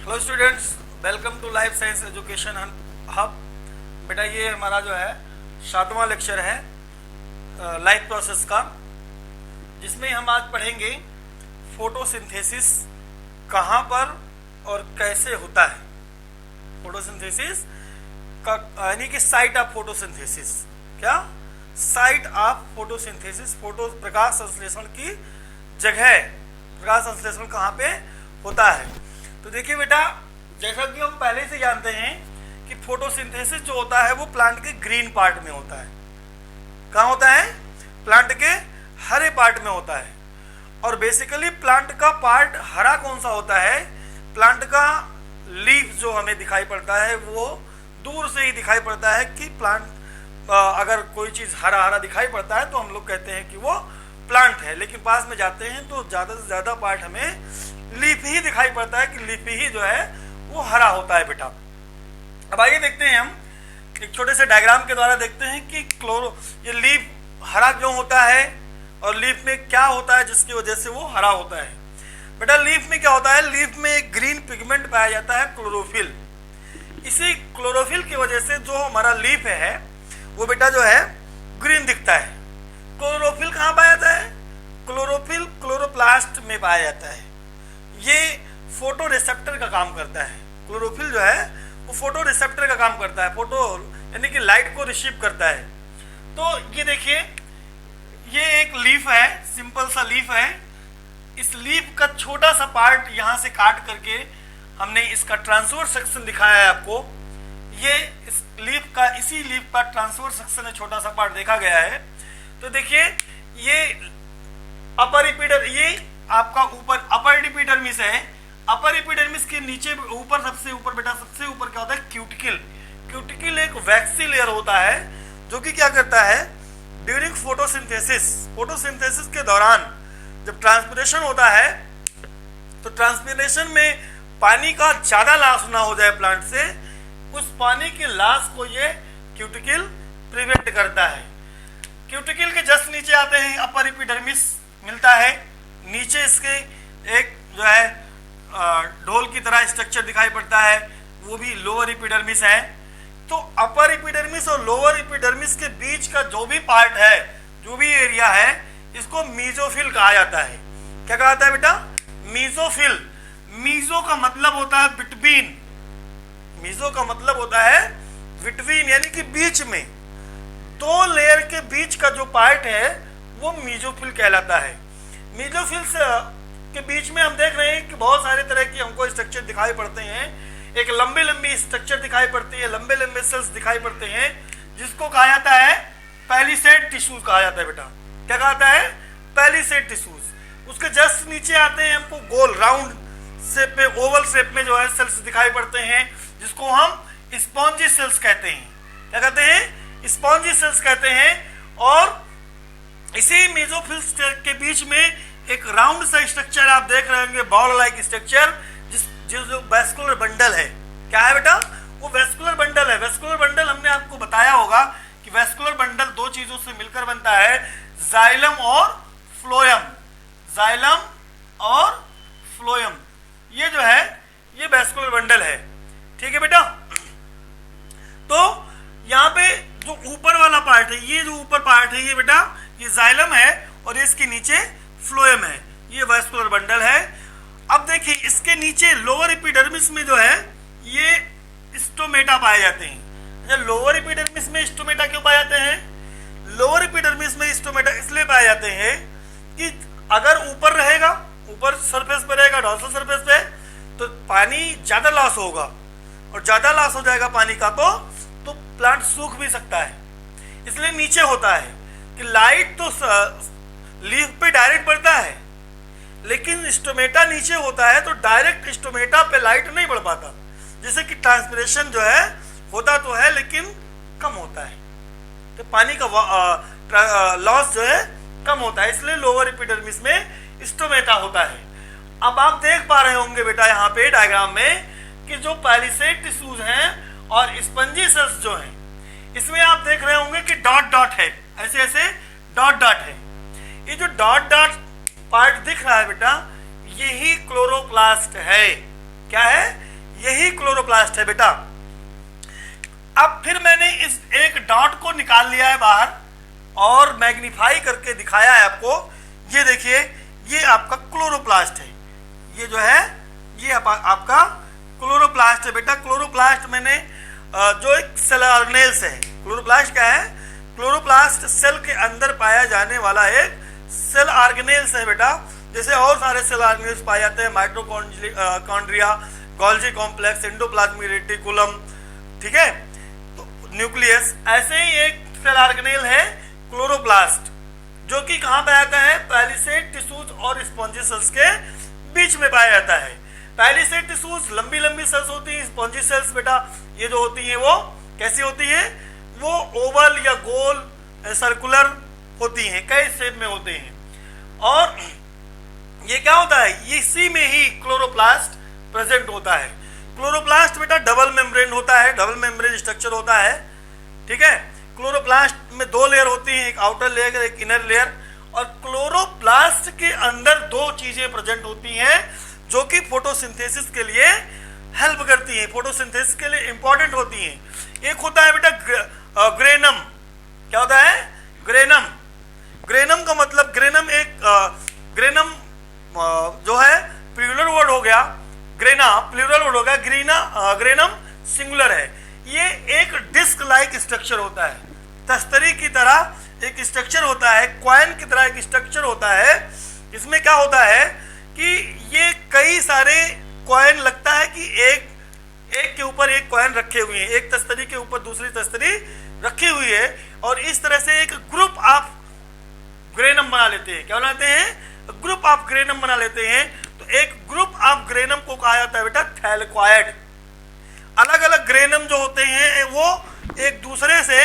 Hello students, welcome to life science education hub. बेटा ये हमारा जो है 7वां लेक्चर है लाइफ प्रोसेस का, जिसमें हम आज पढ़ेंगे फोटोसिंथेसिस कहाँ पर और कैसे होता है। फोटोसिंथेसिस का यानी कि साइट ऑफ फोटोसिंथेसिस, क्या साइट ऑफ फोटोसिंथेसिस, फोटो प्रकाश संश्लेषण की जगह, प्रकाश संश्लेषण कहाँ पे होता है। तो देखिए बेटा, जैसा कि हम पहले से जानते हैं कि फोटोसिंथेसिस जो होता है वो प्लांट के ग्रीन पार्ट में होता है। कहाँ होता है? प्लांट के हरे पार्ट में होता है। और बेसिकली प्लांट का पार्ट हरा कौन सा होता है? प्लांट का लीफ जो हमें दिखाई पड़ता है वो दूर से ही दिखाई पड़ता है कि प्लांट, अगर कोई चीज हरा हरा दिखाई पड़ता है तो हम लोग कहते हैं कि वो प्लांट है, लेकिन पास में जाते हैं तो ज्यादा से ज्यादा पार्ट हमें लीफ ही दिखाई पड़ता है कि लीफ ही जो है वो हरा होता है बेटा। अब आइए देखते हैं, हम एक छोटे से डायग्राम के द्वारा देखते हैं कि ये लीफ हरा क्यों होता है और लीफ में क्या होता है जिसकी वजह से वो हरा होता है। बेटा लीफ में क्या होता है? लीफ में एक ग्रीन पिगमेंट पाया जाता है, क्लोरोफिल। इसी क्लोरोफिल की वजह से जो हमारा लीफ है वो बेटा जो है ग्रीन दिखता है। क्लोरोफिल कहाँ पाया जाता है? क्लोरोफिल क्लोरोप्लास्ट में पाया जाता है। ये फोटो रिसेप्टर का काम करता है। क्लोरोफिल जो है वो फोटो रिसेप्टर का काम करता है, फोटो यानी कि लाइट को रिसीव करता है। तो ये देखिए, ये एक लीफ है, सिंपल सा लीफ है। इस लीफ का छोटा सा पार्ट यहाँ से काट करके हमने इसका ट्रांसवर्स सेक्शन दिखाया है आपको। ये इस लीफ का, इसी लीफ का ट्रांसवर्स सेक्शन है, छोटा सा पार्ट देखा गया है। तो देखिए ये अपर एपिडर्मिस, ये आपका ऊपर अपर एपिडर्मिस है। अपर एपिडर्मिस के नीचे ऊपर, सबसे ऊपर बेटा, सबसे ऊपर क्या होता है? क्यूटिकल। क्यूटिकल एक वैक्सी लेयर होता है जो कि क्या करता है? ड्यूरिंग फोटोसिंथेसिस, फोटोसिंथेसिस के दौरान जब ट्रांसपिरेशन होता है तो ट्रांसपिरेशन में पानी का ज्यादा लॉस ना हो जाए प्लांट से, उस पानी के लॉस को ये क्यूटिकल प्रिवेंट करता है। क्यूटिकल के जस्ट नीचे आते हैं अपर एपिडर्मिस मिलता है। नीचे इसके एक जो है ढोल की तरह स्ट्रक्चर दिखाई पड़ता है, वो भी लोअर एपिडर्मिस है। तो अपर एपिडर्मिस और लोअर एपिडर्मिस के बीच का जो भी पार्ट है, जो भी एरिया है, इसको मीजोफिल कहा जाता है। क्या कहा जाता है बेटा? मीजोफिल। मीजो का मतलब होता है बिटवीन, मीजो का मतलब होता है बिटवीन, यानी कि बीच में। दो लेयर के बीच का जो पार्ट है वो मीजोफिल कहलाता है। मीजोफिल के बीच में हम देख रहे हैं कि बहुत सारे तरह की हमको स्ट्रक्चर दिखाई पड़ते हैं। एक लंबी लंबी स्ट्रक्चर दिखाई पड़ती है, लंबे लंबे सेल्स दिखाई पड़ते हैं, जिसको कहा जाता है पैलिसेड टिश्यूज कहा जाता है बेटा। क्या कहा जाता है? Palisade tissues. उसके जस्ट नीचे आते हैं हमको गोल राउंड शेप में, ओवल शेप में जो है सेल्स दिखाई पड़ते हैं, जिसको हम स्पॉन्जी सेल्स कहते हैं। क्या कहते हैं? स्पॉन्जी सेल्स कहते हैं। और इसी मेसोफिल्स के बीच में एक राउंड सा स्ट्रक्चर आप देख रहे होंगे, बॉल लाइक स्ट्रक्चर, जो वेस्कुलर बंडल है। क्या है बेटा? वो वेस्कुलर बंडल है। वेस्कुलर बंडल हमने आपको बताया होगा कि वेस्कुलर बंडल दो चीजों से मिलकर बनता है, जाइलम और फ्लोएम। जाइलम और फ्लोएम, ये जो है ये वेस्कुलर बंडल है। ठीक है बेटा? तो यहाँ पे जो ऊपर वाला पार्ट है, ये जो ऊपर पार्ट है ये बेटा ये जाइलम है और इसके नीचे फ्लोएम है, ये वेस्कुलर बंडल है। अब देखिए इसके नीचे लोअर एपिडर्मिस में जो है ये स्टोमेटा पाए जाते हैं। अच्छा, लोअर एपिडर्मिस में स्टोमेटा क्यों पाए जाते हैं? लोअर एपिडर्मिस में स्टोमेटा इसलिए पाए जाते हैं कि अगर ऊपर रहेगा, ऊपर सरफेस पे रहेगा, डॉर्सल सरफेस पे, तो पानी ज्यादा लॉस होगा, और ज्यादा लॉस हो जाएगा पानी का तो प्लांट सूख भी सकता है। इसलिए नीचे होता है कि लाइट तो लीफ पे डायरेक्ट पड़ता है, लेकिन स्टोमेटा नीचे होता है तो डायरेक्ट स्टोमेटा पे लाइट नहीं पड़ पाता, जिससे कि ट्रांसपिरेशन जो है होता तो है लेकिन कम होता है, तो पानी का लॉस जो है कम होता है। इसलिए लोअर एपिडर्मिस में स्टोमेटा होता है। अब आप देख पा रहे होंगे बेटा यहाँ पे डायग्राम में कि जो पैलिसेड टिश्यूज हैं और स्पंजी सेल्स जो हैं, इसमें आप देख रहे होंगे कि डॉट डॉट है, ऐसे ऐसे डॉट डॉट है। ये जो डॉट डॉट पार्ट दिख रहा है बेटा, यही क्लोरोप्लास्ट है। क्या है? यही क्लोरोप्लास्ट है बेटा। अब फिर मैंने इस एक डॉट को निकाल लिया है बाहर और मैग्नीफाई करके दिखाया है आपको। ये देखिए, ये आपका क्लोरोप्लास्ट है। ये जो है ये आपका क्लोरोप्लास्ट है बेटा। क्लोरोप्लास्ट मैंने जो एक सेल ऑर्गेनेल्स है। क्लोरोप्लास्ट क्या है? क्लोरोप्लास्ट सेल के अंदर पाया जाने वाला एक सेल ऑर्गेनेल्स है बेटा। जैसे और सारे सेल ऑर्गेनेल्स पाए जाते हैं, mitochondria, Golgi complex, endoplasmic reticulum, ठीक है, तो न्यूक्लियस। ऐसे ही एक सेल ऑर्गेनेल है क्लोरोप्लास्ट, जो कि कहाँ पाया जाता है? पैलिसेड टिश्यूज और स्पॉन्जी सेल्स के बीच में पाया जाता है। पैलिसेड टिश्यूज लंबी लंबी सेल्स होती हैं। स्पॉन्जी सेल्स बेटा ये जो होती हैं वो कैसी होती है? वो ओवल या गोल सर्कुलर होती हैं, कई शेप में होते हैं। और ये क्या होता है? इसी में ही क्लोरोप्लास्ट प्रेजेंट होता है। क्लोरोप्लास्ट बेटा डबल मेम्ब्रेन होता है, डबल मेम्ब्रेन स्ट्रक्चर होता है, ठीक है। क्लोरोप्लास्ट में दो लेयर होती हैं, एक आउटर लेयर एक इनर लेयर। और क्लोरोप्लास्ट के अंदर दो चीजें प्रेजेंट होती हैं जो कि फोटोसिंथेसिस के लिए हेल्प करती हैं, फोटोसिंथेसिस के लिए इंपॉर्टेंट होती हैं। एक होता है बेटा ग्रेनम। क्या होता है? ग्रेनम। ग्रेनम का मतलब ग्रेनम एक ग्रेनम जो है प्लूरल वर्ड हो गया, ग्रेना प्लूरल वर्ड हो गया, ग्रेनम सिंगुलर है। ये एक डिस्क लाइक स्ट्रक्चर होता है, तस्तरी की तरह एक स्ट्रक्चर होता है, कॉइन की तरह एक स्ट्रक्चर होता है। इसमें क्या होता है कि ये कई सारे कॉइन लगता है कि एक के ऊपर एक कॉइन रखे हुए हैं, एक तस्तरी के ऊपर दूसरी तस्तरी रखी हुई है, और इस तरह से एक ग्रुप ऑफ ग्रेनम बना लेते हैं। क्या बनाते हैं? ग्रुप ऑफ ग्रेनम बना लेते हैं। तो एक ग्रुप ऑफ ग्रेनम को कहा जाता है बेटा थैलेकॉइड। अलग अलग ग्रेनम जो होते हैं वो एक दूसरे से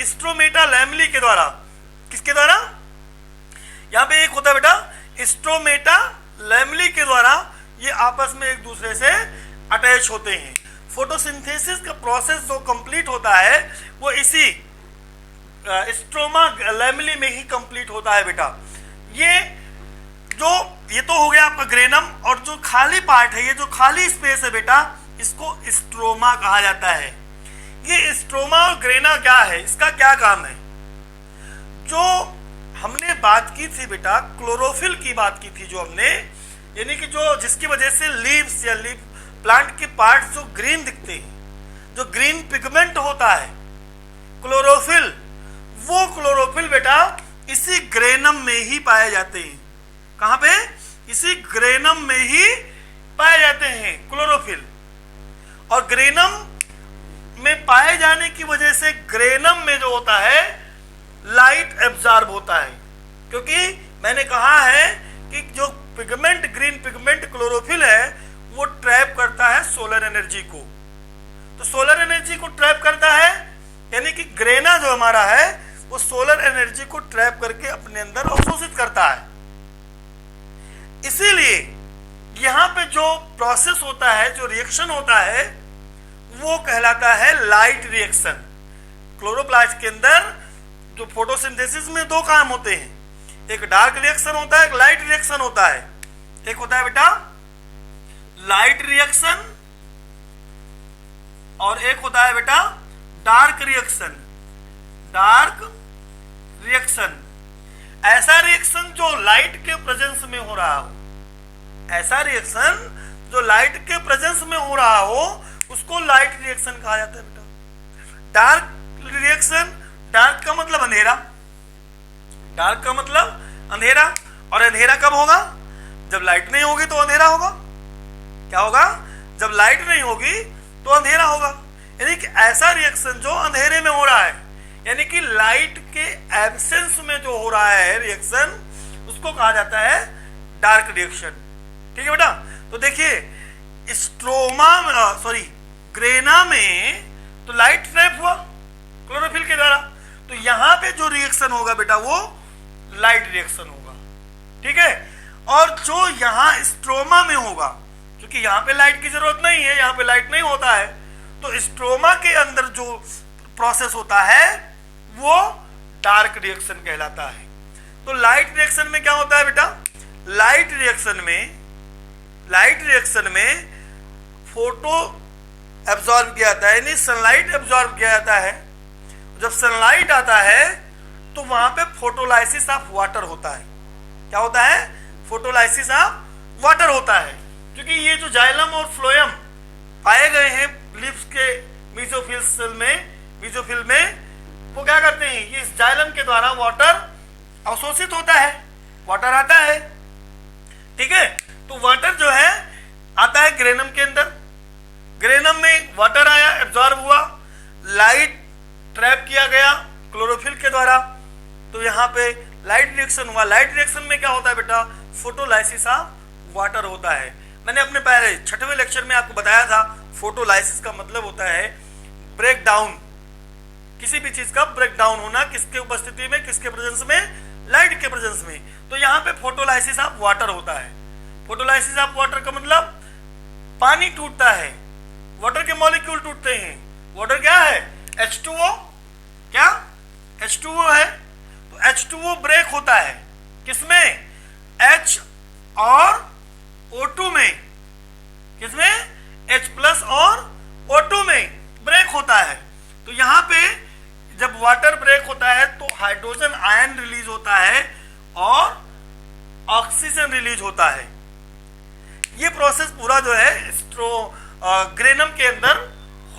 स्ट्रोमेटा लैमली के द्वारा, किसके द्वारा? यहां पे एक होता है बेटा स्ट्रोमेटा लैमली के द्वारा ये आपस में एक दूसरे से अटैच होते हैं। फोटोसिंथेसिस का प्रोसेस जो कंप्लीट होता है वो इसी स्ट्रोमा लैमली में ही कंप्लीट होता है बेटा। ये तो हो गया आपका ग्रेनम, और जो खाली पार्ट है, ये जो खाली स्पेस है बेटा, इसको स्ट्रोमा कहा जाता है। ये स्ट्रोमा और ग्रेना क्या है, इसका क्या काम है? जो हमने बात की थी बेटा, क्लोरोफिल की बात की थी जो हमने, यानी कि जो जिसकी वजह से लीव्स या लीफ प्लांट के पार्ट्स जो ग्रीन दिखते हैं, जो ग्रीन पिगमेंट होता है क्लोरोफिल, वो क्लोरोफिल बेटा इसी ग्रेनम में ही पाए जाते हैं। कहां पे? इसी ग्रेनम में ही पाए जाते हैं क्लोरोफिल। और ग्रेनम में पाए जाने की वजह से ग्रेनम में जो होता है लाइट एब्जॉर्ब होता है, क्योंकि मैंने कहा है कि जो पिगमेंट ग्रीन पिगमेंट क्लोरोफिल है वो ट्रैप करता है सोलर एनर्जी को। तो सोलर एनर्जी को ट्रैप करता है, यानी कि ग्रेना जो हमारा है वो सोलर एनर्जी को ट्रैप करके अपने अंदर अवशोषित करता है। इसीलिए यहां पे जो प्रोसेस होता है, जो रिएक्शन होता है, वो कहलाता है लाइट रिएक्शन। क्लोरोप्लास्ट के अंदर जो फोटोसिंथेसिस में दो काम होते हैं, एक डार्क रिएक्शन होता है, एक लाइट रिएक्शन होता है। एक होता है बेटा लाइट रिएक्शन और एक होता है बेटा डार्क रिएक्शन। डार्क रिएक्शन ऐसा रिएक्शन जो लाइट के प्रेजेंस में हो रहा हो, ऐसा रिएक्शन जो लाइट के प्रेजेंस में हो रहा हो उसको लाइट रिएक्शन कहा जाता है बेटा। डार्क रिएक्शन, डार्क का मतलब अंधेरा, डार्क का मतलब अंधेरा। और अंधेरा कब होगा? जब लाइट नहीं होगी तो अंधेरा होगा। क्या होगा? जब लाइट नहीं होगी तो अंधेरा होगा। यानी कि ऐसा रिएक्शन जो अंधेरे में हो रहा है, यानी कि लाइट के एब्सेंस में जो हो रहा है रिएक्शन, उसको कहा जाता है डार्क रिएक्शन। ठीक है बेटा? तो देखिए ग्रेना में तो लाइट ट्रैप हुआ क्लोरोफिल के द्वारा, तो यहां पे जो रिएक्शन होगा बेटा वो लाइट रिएक्शन होगा। ठीक है? और जो यहां स्ट्रोमा में होगा, क्योंकि यहां पे लाइट की जरूरत नहीं है, यहां पे लाइट नहीं होता है, तो स्ट्रोमा के अंदर जो प्रोसेस होता है वो डार्क रिएक्शन कहलाता है। तो लाइट रिएक्शन में क्या होता है बेटा? लाइट रिएक्शन में फोटो एब्जॉर्ब किया जाता है, यानी सनलाइट एब्जॉर्ब किया जाता है। जब सनलाइट आता है तो वहां पे फोटोलाइसिस ऑफ वाटर होता है। क्या होता है? फोटोलाइसिस ऑफ वाटर होता है। क्योंकि ये जो जाइलम और फ्लोएम पाए गए हैं लीव्स के मेसोफिल में, वो क्या करते हैं, ये इस जाइलम के द्वारा वाटर अवशोषित होता है, वाटर आता है। ठीक है, तो वाटर जो है आता है ग्रेनम के अंदर। ग्रेनम में वाटर आया, एब्जॉर्ब हुआ, लाइट ट्रैप किया गया क्लोरोफिल के द्वारा, तो यहाँ पे लाइट रिएक्शन हुआ। लाइट रिएक्शन में क्या होता है बेटा? फोटोलाइसिस ऑफ वाटर होता है। मैंने अपने पहले 6वें लेक्चर में आपको बताया था, फोटोलाइसिस का मतलब होता है ब्रेक डाउन, किसी भी चीज का ब्रेक डाउन होना, किसके उपस्थिति में, किसके प्रेजेंस में? लाइट के प्रेजेंस में। तो यहाँ पे फोटोलाइसिस ऑफ वाटर होता है। फोटोलाइसिस ऑफ वाटर का मतलब पानी टूटता है, वाटर के मॉलिक्यूल टूटते हैं। वाटर क्या है? H2O। क्या? H2O है। तो H2O ब्रेक होता है किसमें? H और O2 में। किसमें? H+ और O2 में ब्रेक होता है। तो यहां पे जब वाटर ब्रेक होता है तो हाइड्रोजन आयन रिलीज होता है और ऑक्सीजन रिलीज होता है। ये प्रोसेस पूरा जो है ग्रेनम के अंदर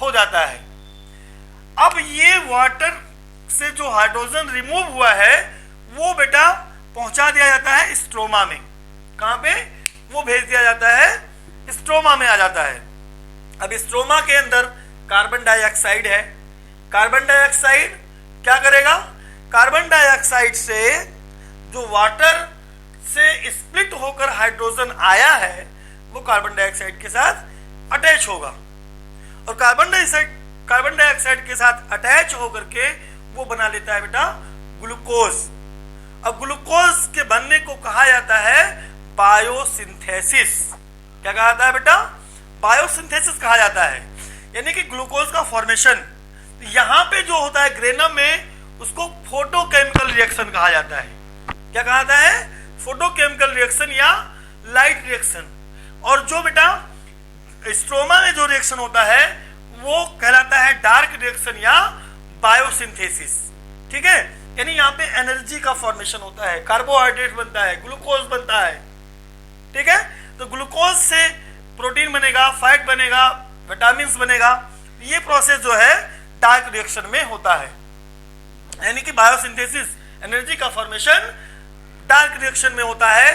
हो जाता है। अब ये वाटर से जो हाइड्रोजन रिमूव हुआ है वो बेटा पहुंचा दिया जाता है स्ट्रोमा में। कहां पे? वो भेज दिया जाता है स्ट्रोमा में आ जाता है। अब स्ट्रोमा के अंदर कार्बन डाइऑक्साइड है। कार्बन डाइऑक्साइड क्या करेगा? कार्बन डाइऑक्साइड से जो वाटर से स्प्लिट होकर हाइड्रोजन आया है वो कार्बन डाइऑक्साइड के साथ अटैच होगा, और कार्बन डाइऑक्साइड के साथ अटैच होकर के वो बना लेता है बेटा ग्लूकोज। अब ग्लूकोज के बनने को कहा जाता है बायोसिंथेसिस। क्या कहा जाता है बेटा? बायोसिंथेसिस कहा जाता है, यानी कि ग्लूकोज का फॉर्मेशन। यहां पे जो होता है ग्रेनम में, उसको फोटोकेमिकल रिएक्शन कहा जाता है। क्या कहा जाता है? फोटोकेमिकल रिएक्शन या लाइट रिएक्शन। और जो बेटा स्ट्रोमा में जो रिएक्शन होता है वो कहलाता है डार्क रिएक्शन या बायोसिंथेसिस। ठीक है, यानी यहाँ पे एनर्जी का फॉर्मेशन होता है, कार्बोहाइड्रेट बनता है, ग्लूकोज बनता है। ठीक है, तो ग्लूकोज से प्रोटीन बनेगा, फैट बनेगा, विटामिन बनेगा। ये प्रोसेस जो है डार्क रिएक्शन में होता है, यानी कि बायोसिंथेसिस, एनर्जी का फॉर्मेशन डार्क रिएक्शन में होता है,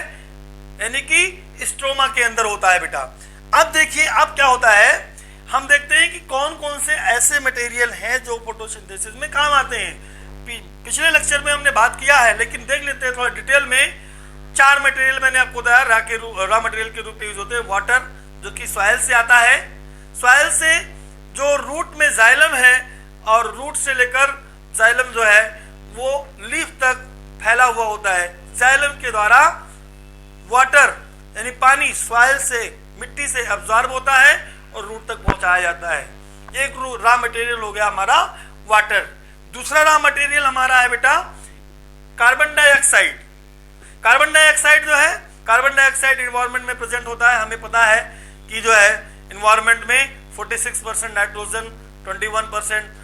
यानी कि स्ट्रोमा के अंदर होता है बेटा। अब देखिए अब क्या होता है, हम देखते हैं कि कौन कौन से ऐसे मटेरियल हैं जो फोटोसिंथेसिस में काम आते हैं। पिछले लेक्चर में हमने बात किया है, लेकिन देख लेते हैं थोड़ा डिटेल में। 4 मटेरियल मैंने आपको बताया रॉ मटेरियल के रूप में यूज होते हैं। वाटर जो कि सॉइल से आता है, सॉइल से जो रूट में जाइलम है, और रूट से लेकर जाइलम जो है वो लीफ तक फैला हुआ होता है। जाइलम के द्वारा वाटर यानी पानी सॉइल से, मिट्टी से अब्जॉर्ब होता है और रूट तक पहुंचाया जाता है। एक रॉ मटेरियल हो गया हमारा वाटर। दूसरा रॉ मटेरियल हमारा है बेटा कार्बन डाइऑक्साइड। कार्बन डाइऑक्साइड जो है, कार्बन डाइऑक्साइड एनवायरनमेंट में प्रेजेंट होता है। हमें पता है कि जो है एनवायरनमेंट में 46% नाइट्रोजन, 21%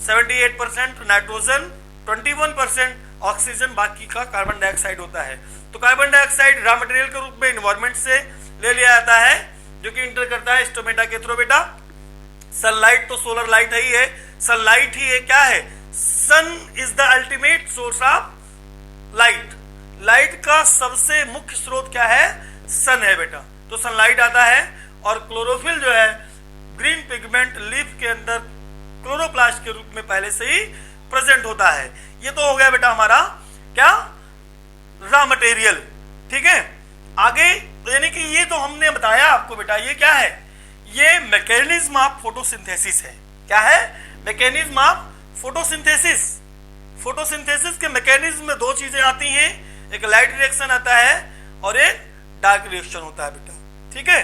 78% नाइट्रोजन, 21% ऑक्सीजन, बाकी का कार्बन डाइऑक्साइड होता है। तो कार्बन डाइऑक्साइड रॉ मटेरियल के रूप में एनवायरनमेंट से ले लिया जाता है, जो कि इंटर करता है स्टोमेटा के थ्रू बेटा। सनलाइट तो सोलर लाइट ही है, सनलाइट ही है। क्या है? Sun is the ultimate source of light. Light का सबसे मुख्य स्रोत क्या है? सन है बेटा। तो सनलाइट आता है, और क्लोरोफिल जो है ग्रीन पिगमेंट लीफ के अंदर क्लोरोप्लास्ट के रूप में पहले से ही प्रेजेंट होता है। ये तो हो गया बेटा हमारा क्या? Raw material. ठीक है, आगे यानी कि ये तो हमने बताया आपको बेटा, ये क्या है? ये मैकेनिज्म ऑफ फोटोसिंथेसिस है। क्या है? Mechanism of photosynthesis. फोटोसिंथेसिस के मैकेनिज्म में 2 चीजें आती हैं, एक लाइट रिएक्शन आता है और एक डार्क रिएक्शन होता है बेटा। ठीक है,